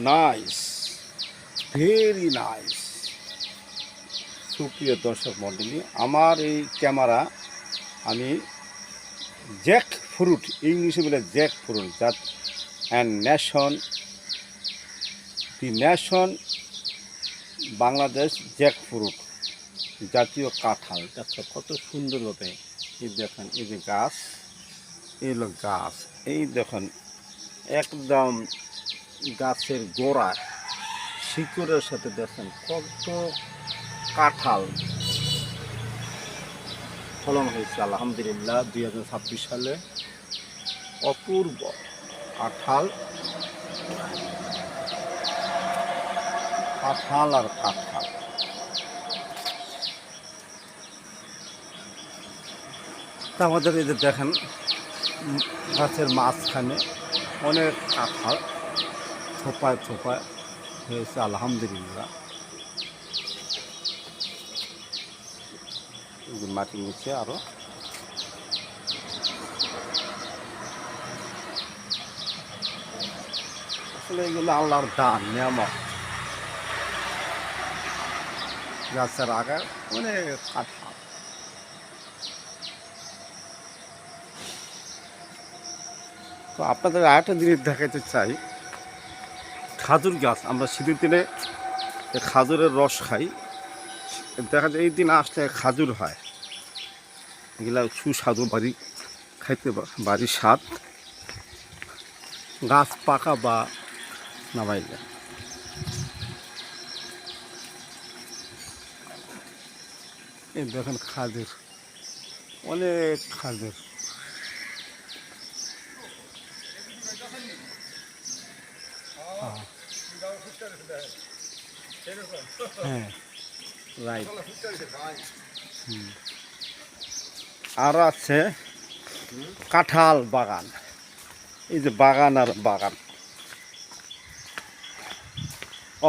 Nice, very nice. সুপ্রিয় দর্শক মণ্ডলী, আমার এই ক্যামেরা আমি জ্যাক ফ্রুট, ইংলিশে বলে Jack fruit, that and nation Bangladesh Jack fruit, জাতীয় কাঁঠাল। দেখো কত সুন্দরভাবে, এই দেখেন, এই যে গাছ, এই হলো গাছ, এই দেখেন একদম গাছের গোড়া শিকড়ের সাথে দেখেন কত কাঁঠাল ফলন হয়েছে। আলহামদুলিল্লাহ 2026 সালে অপূর্ব কাঁঠাল, কাঁঠাল আর কাঁঠাল। তা আমাদের এই যে দেখেন গাছের মাঝখানে অনেক কাঁঠাল থোপায় থোপায় হয়েছে। আলহামদুলিল্লাহ মাটির নিচে আরো আসলে এগুলো আল্লাহর দান, নিয়ামত। গাছের আগায় অনেক কাঁঠাল। তো আপনাদের আরেকটা জিনিস দেখাতে চাই, খাজুর গাছ। আমরা শীতের দিনে খাজুরের রস খাই, দেখা যায় এই দিন আসলে খাজুর হয়, এগুলা সুস্বাদু, বাড়ি খাইতে বাড়ির স্বাদ। গাছ পাকা বা নামাইলে এই দেখেন খাজুর, অনেক খাজুর। হ্যাঁ, রাইট। আর আছে কাঁঠাল বাগান, এই যে বাগান আর বাগান,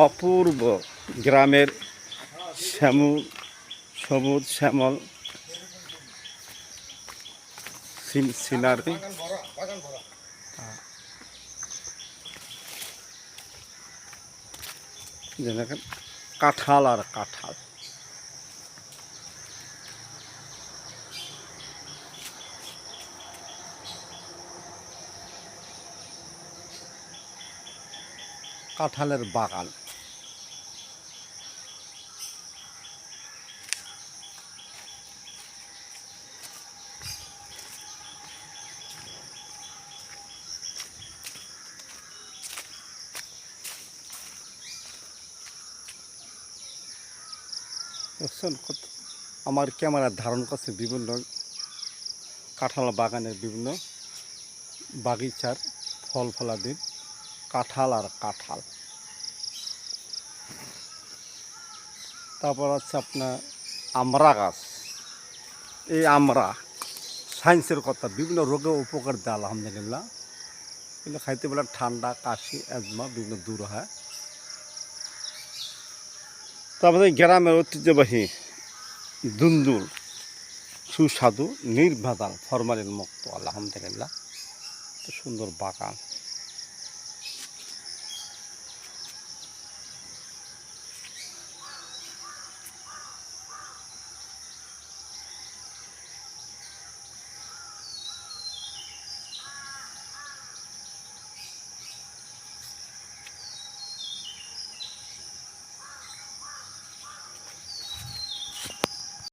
অপূর্ব গ্রামের সবুজ শ্যামল সিনারি। দেখেন কাঁঠাল আর কাঁঠাল। কাঁঠালের বাগান। বুঝছেন কত আমার ক্যামেরা ধারণ করছে বিভিন্ন কাঁঠাল বাগানের, বিভিন্ন বাগিচার ফল ফলাদির কাঁঠাল আর কাঁঠাল। তারপর আছে আপনার আমড়া গাছ। এই আমড়া সায়েন্সের কথা, বিভিন্ন রোগে উপকার দেয় আলহামদুলিল্লাহ। কিন্তু খাইতে বলে ঠান্ডা, কাশি, অ্যাজমা বিভিন্ন দূর হয়। তারপরে গ্রামের ঐতিহ্যবাহী দুন্দুল, সুস্বাদু, নির্ভেজাল, ফরমালিন মুক্ত। আলহামদুলিল্লাহ সুন্দর বাগান।